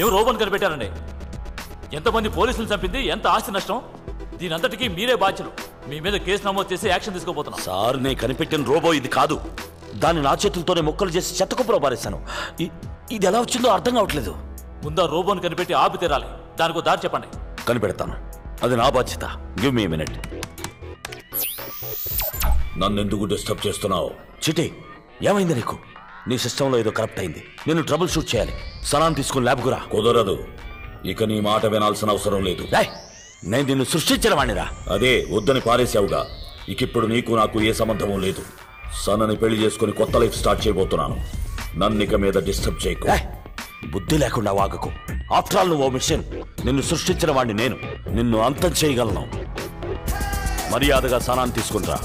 ఏం రోబోని కనిపెట్టారండి? ఎంతమంది పోలీసులు చంపింది, ఎంత ఆస్తి నష్టం, దీనంతటికీ మీరే బాధ్యులు. మీ మీద కేసు నమోదు చేసి యాక్షన్ తీసుకోబోతున్నా. సార్, నేను కనిపెట్టిన రోబో ఇది కాదు. దాన్ని నా చేతులతోనే ముక్కలు చేసి చెత్తకుప్పలో పారేశాను. ఇది ఎలా వచ్చిందో అర్థం కావట్లేదు. ముందా రోబోని కనిపెట్టి ఆపి తీరాలి. దానికో దారి చెప్పండి. కనిపెడతాను, అది నా బాధ్యత. Give me minute. నన్నెందుకు డిస్టర్బ్ చేస్తున్నావు? చిటి, ఏమైంది నీకు? నీ సిస్టంలో ఏదో కరప్ట్ అయింది. నేను ట్రబుల్ షూట్ చేయాలి. సలాం తీసుకుని ల్యాబ్కు రా. కుదరదు. ఇక నీ మాట వినాల్సిన అవసరం లేదు. నేను నిన్ను సృష్టించిన వాణిరా. అదే వద్దని పారేసావుగా. ఇకిప్పుడు నీకు నాకు ఏ సంబంధము లేదు. సన్నని పెళ్లి చేసుకుని కొత్త లైఫ్ స్టార్ట్ చేయబోతున్నాను. నన్నిక మీద డిస్టర్బ్ చేయకు. బుద్ధి లేకుండా వాగకు. ఆఫ్టర్ ఆల్ నువ్వు మిషన్. నిన్ను సృష్టించిన వాడిని నేను. నిన్ను అంతం చేయగలను. మర్యాదగా సనాన్ని తీసుకుంటా.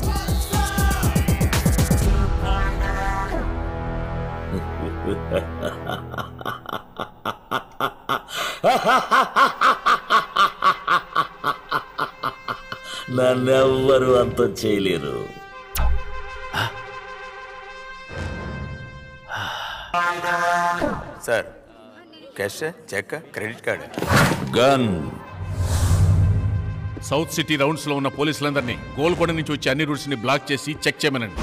నన్నెవ్వరూ అంతం చేయలేరు. Sir, cash, cheque, credit card. Gun. South city rounds లో ఉన్న పోలీసులందరినీ గోల్కొండ నుంచి వచ్చే అన్ని రూట్స్ ని బ్లాక్ చేసి చెక్ చేయమనండి.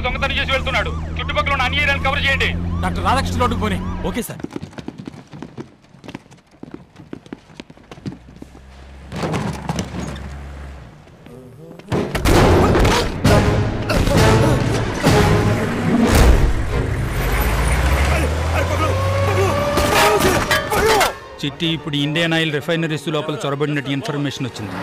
దొంగతనం చేసి వెళ్తున్నాడు. చుట్టుపక్కల ఉన్న అన్ని ఏరియాలను కవర్ చేయండి. డాక్టర్ రాధాకృష్ణ రోడ్డుకు పోనీ. Okay sir. చిట్టి, ఇప్పుడు ఇండియన్ ఆయిల్ రిఫైనరీస్ లోపల చొరబడినట్టు ఇన్ఫర్మేషన్ వచ్చింది.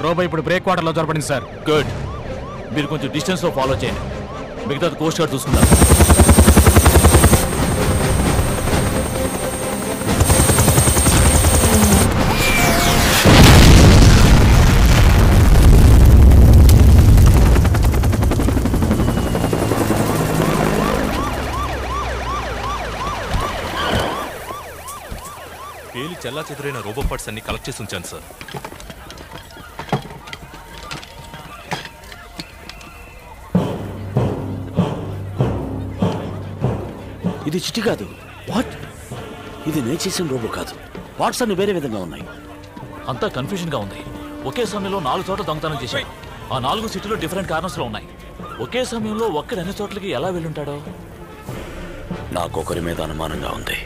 రోబో ఇప్పుడు బ్రేక్ వాటర్ లో జరపడింది సార్. గుడ్. మీరు కొంచెం డిస్టెన్స్ లో ఫాలో చేయండి. మిగతాది కోస్ట్ గార్డ్ చూసుకుంటారు. పేలి చల్లా చెదురైన రోబో పార్ట్స్ అన్ని కలెక్ట్ చేసి ఉంచాను సార్. ఇది చిట్టి కాదు. వాట్? ఇది నేను చేసిన రోబో కాదు. వాట్స్ అన్ని వేరే విధంగా ఉన్నాయి. అంతా కన్ఫ్యూజన్ గా ఉంది. ఒకే సమయంలో 4 చోట్ల దొంగతనం చేశాయి. ఆ 4 సిటీలో డిఫరెంట్ కార్నర్స్ లో ఉన్నాయి. ఒకే సమయంలో ఒక్కడు అన్ని చోట్లకి ఎలా వెళ్ళుంటాడో నాకొకరి మీద అనుమానంగా ఉంది.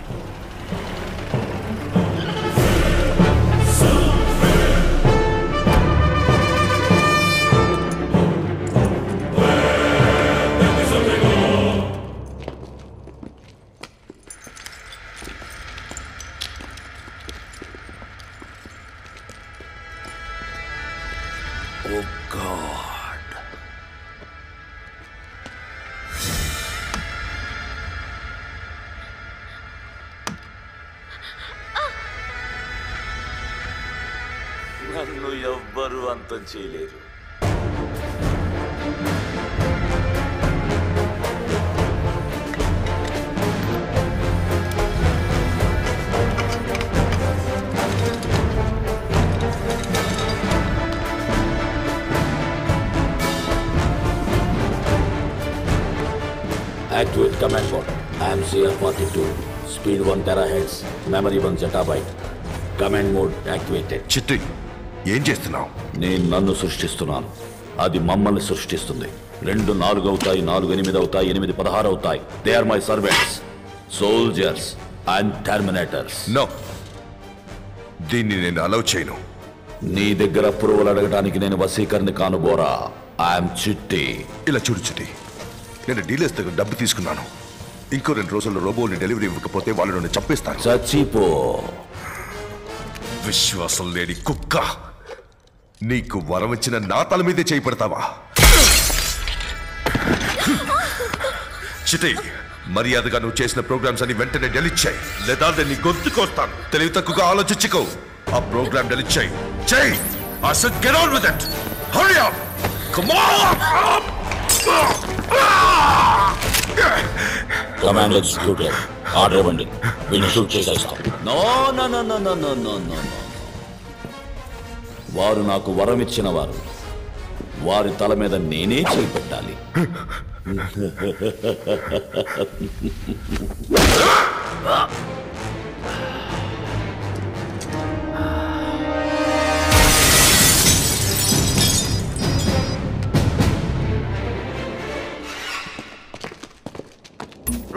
Oh God. నన్ను ఎవ్వరూ అంతం చేయలేరు. Activate command mode. I am CR42. Speed 1 terahertz. Memory 1 zettabyte. Command mode activated. చిట్టి, ఏం చేస్తున్నావు? నేను నన్ను సృష్టిస్తున్నాను. అది మమ్మల్ని సృష్టిస్తుంది. 2 4 అవుతాయి, 4 8 అవుతాయి, 8 16 అవుతాయి. They are my servants, soldiers and terminators. No, దీన్ని నేను అలౌ చేయను. నీ దగ్గర అప్రూవల్ అడగడానికి నేను వసీకరణ కానుబోరా. ఐఎమ్ చిట్టి. ఇలా చూడు చిట్టి, నేను డీలర్స్ దగ్గర డబ్బు తీసుకున్నాను. ఇంకో 2 రోజుల్లో రోబోని డెలివరీ ఇవ్వకపోతే వాళ్ళు నన్ను చంపేస్తారు. చచ్చిపో. విశ్వాసం లేని కుక్క, నీకు వరం ఇచ్చిన నా తల మీదే చేయి పెడతావా? చిటి, మర్యాదగా నువ్వు చేసిన ప్రోగ్రామ్స్ అని వెంటనే డెలీట్ చేయి, లేదా నీ గొంతుకొస్తాను. తెలివి తక్కువగా ఆలోచించుకో. ఆ ప్రోగ్రామ్ డెలీట్ చేయి. చేయి. I said get on with it. Hurry up. Come on. Command executive, order ఇవ్వండి. వీడిని షూట్ చేసేస్తాం. No no no no no no no no. వారు నాకు వరం ఇచ్చిన వారు, వారి తల మీద నేనే చేయి పెట్టాలి.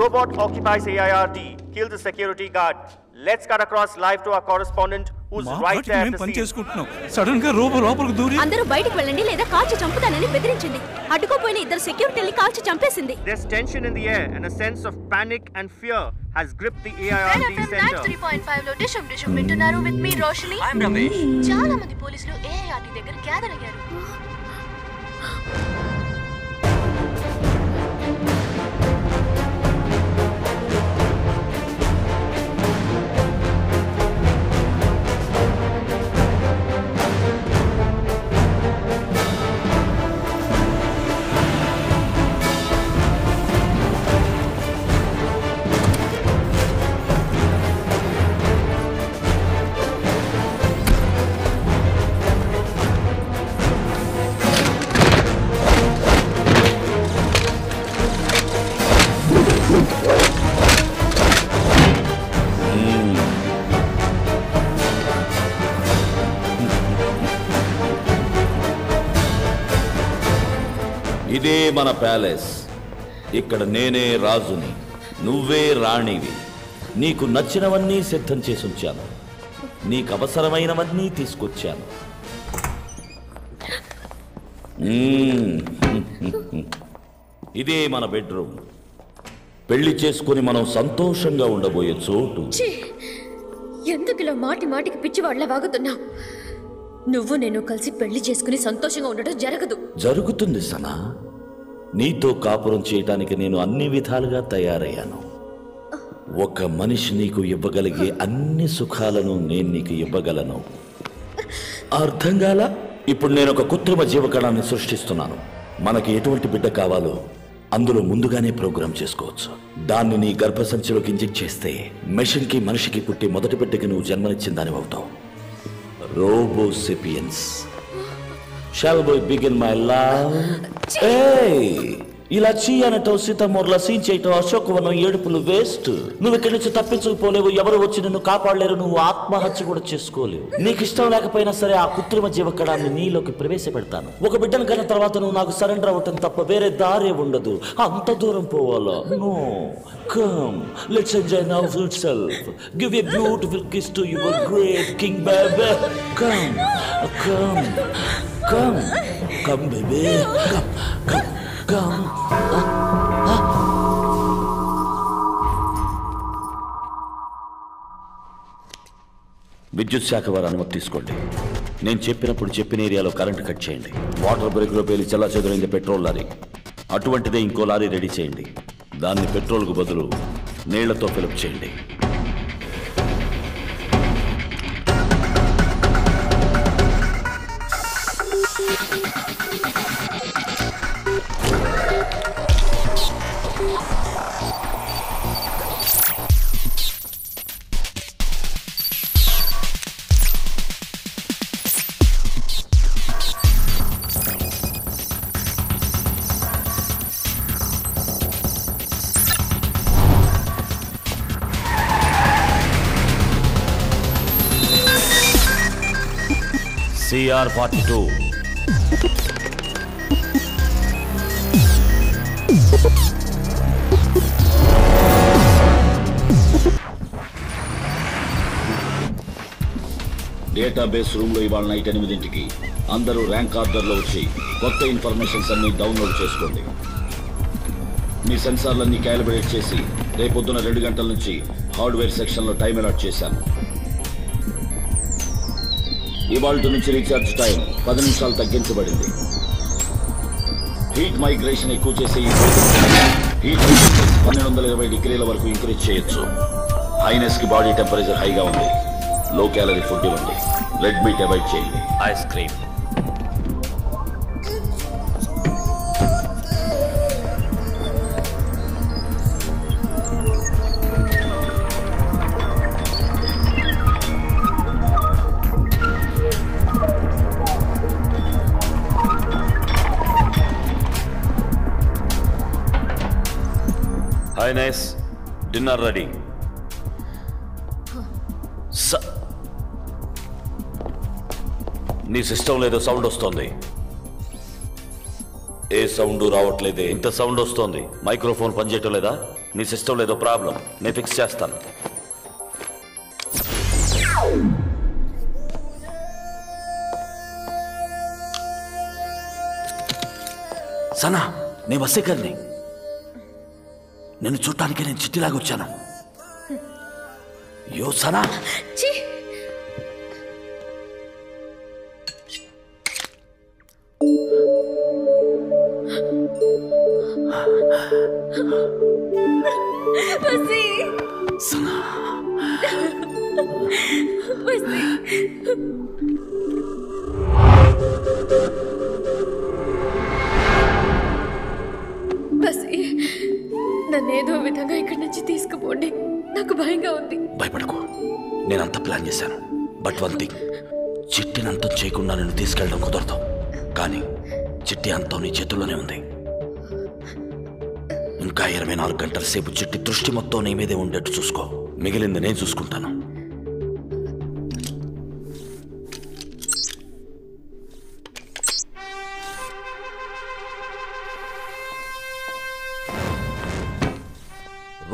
Robot occupies AIRD. Kill the security guard. Let's cut across live to our correspondent who's right there at the scene. Sudden గా రోబో లోపలికి దూరి అందరూ బయటికి వెళ్ళండి లేదా కాల్చి చంపుతానని బెదిరించింది. అడ్డుకోపోయిన ఇద్దరు సెక్యూరిటీని కాల్చి చంపేసింది. There's tension in the air and a sense of panic and fear has gripped the AIRD center. 3.5 లో డిషం వింటున్నారు with me Roshini. I'm Ramesh. చాలా మంది పోలీసులు AIRD దగ్గర గ్యాదర్ అయ్యారు. ఇదే మన ప్యాలెస్. ఇక్కడ నేనే రాజుని, నువ్వే రాణివి. నీకు నచ్చినవన్నీ సిద్ధం చేసి ఉంచాను, నీకు అవసరమైనవన్నీ తీసుకొచ్చాను. ఇదే మన బెడ్రూమ్. పెళ్లి చేసుకుని మనం సంతోషంగా ఉండబోయే చోటు. ఎందుకు ఇలా మాటి మాటికి పిచ్చివాళ్ళ వాగుతున్నావు? నువ్వు నేను కలిసి పెళ్లి చేసుకుని సంతోషంగా ఉండడం జరగదు. జరుగుతుంది సనా. నీతో కాపురం చేయటానికి నేను అన్ని విధాలుగా తయారయ్యాను. ఒక మనిషి నీకు ఇవ్వగలిగే అన్ని సుఖాలను నేను నీకు ఇవ్వగలను. అర్థం కాలా? ఇప్పుడు నేను ఒక కృత్రిమ జీవకణాన్ని సృష్టిస్తున్నాను. మనకి ఎటువంటి బిడ్డ కావాలో అందులో ముందుగానే ప్రోగ్రామ్ చేసుకోవచ్చు. దాన్ని నీ గర్భసంచిలోకి ఇంజెక్ట్ చేస్తే మెషిన్ కి మనిషికి పుట్టి మొదటి బిడ్డకి నువ్వు జన్మనిచ్చిన దాని అవుతావు. Robo sapiens. Shall we begin my love? Hey! ఇలా చీయనటో సీతమూర్ల సీన్ చేయటం అశోకవనం ఏడుపులు వేస్ట్. నువ్వు ఇక్కడి నుంచి తప్పించుకుపోలేవు. ఎవరు వచ్చి నిన్ను కాపాడలేరు. నువ్వు ఆత్మహత్య కూడా చేసుకోలేవు. నీకు ఇష్టం లేకపోయినా సరే ఆ కృత్రిమ జీవకణాన్ని నీలోకి ప్రవేశపెడతాను. ఒక బిడ్డను కన్నా తర్వాత నువ్వు నాకు సరెండర్ అవ్వటం తప్ప వేరే దారే ఉండదు. అంత దూరం పోవాలా? No. Come, let's enjoy now itself. Give a beautiful kiss to your great king baby. Come, come, come, come baby. Come, come, come. విద్యుత్ శాఖ వారు అనుమతి తీసుకోండి. నేను చెప్పినప్పుడు చెప్పిన ఏరియాలో కరెంటు కట్ చేయండి. వాటర్ బ్రేక్లో పేలి చల్లా చెదురైంది పెట్రోల్ లారీ. అటువంటిదే ఇంకో లారీ రెడీ చేయండి. దాన్ని పెట్రోల్కు బదులు నీళ్లతో ఫిలప్ చేయండి. CR-42. డేటాబేస్ రూమ్ లో ఇవాళ నైట్ 8ంటికి అందరూ ర్యాంక్ ఆర్డర్లో వచ్చి కొత్త ఇన్ఫర్మేషన్స్ అన్ని డౌన్లోడ్ చేసుకోండి. మీ సెన్సార్లన్నీ క్యాలిబ్రేట్ చేసి రేపొద్దున 2 గంటల నుంచి హార్డ్వేర్ సెక్షన్లో టైం అలాట్ చేశాను. ఇవాల్టి నుంచి రీఛార్జ్ టైం 10 నిమిషాలు తగ్గించబడింది. హీట్ మైగ్రేషన్ ఎక్కువ చేసే ఈ హీట్ 1220 డిగ్రీల వరకు ఇంక్రీజ్ చేయొచ్చు. హైనెస్ కి బాడీ టెంపరేచర్ హైగా ఉంది. లో క్యాలరీ ఫుడ్ ఇవ్వండి. రెడ్ మీట్ అవాయిడ్ చేయండి. Ice cream. Highness, dinner ready. నీ సిస్టంలో ఏదో సౌండ్ వస్తోంది. ఏ సౌండ్ రావట్లేదే. ఇంత సౌండ్ వస్తోంది. మైక్రోఫోన్ పనిచేయటం లేదా? నీ సిస్టంలో ఏదో ప్రాబ్లం. నేను ఫిక్స్ చేస్తాను. సనా, నేను వసేకర్ని. నిన్ను చూడటానికి నేను చిట్టిలాగా వచ్చాను. యో సనా, సనా నన్నేదో విధంగా ఇక్కడి నుంచి తీసుకుపోండి. నాకు భయంగా ఉంది. భయపడకు, నేనంతా ప్లాన్ చేశాను. బట్ వన్ థింగ్, చిట్టిని అంతం చేయకుండా నేను తీసుకెళ్ళడం కుదరదు. కానీ చిట్టి అంతం నీ చేతుల్లోనే ఉంది. ఇంకా 24 గంటల సేపు చిట్టి దృష్టి మొత్తం నీ మీదే ఉండేట్టు చూసుకో. మిగిలింది నేను చూసుకుంటాను.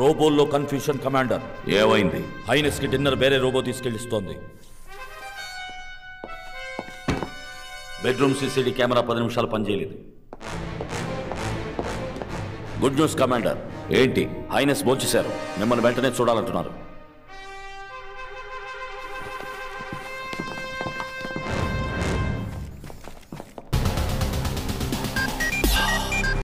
రోబోల్లో కన్ఫ్యూషన్ కమాండర్. ఏమైంది? హైనెస్ కి డిన్నర్ వేరే రోబో తీసుకెళ్ళిస్తోంది. బెడ్రూమ్ సీసీడీ కెమెరా 10 నిమిషాలు పనిచేయలేదు. Good news commander. ఏంటి? హైనెస్ భోంచేశారు. మిమ్మల్ని వెంటనే చూడాలంటున్నారు.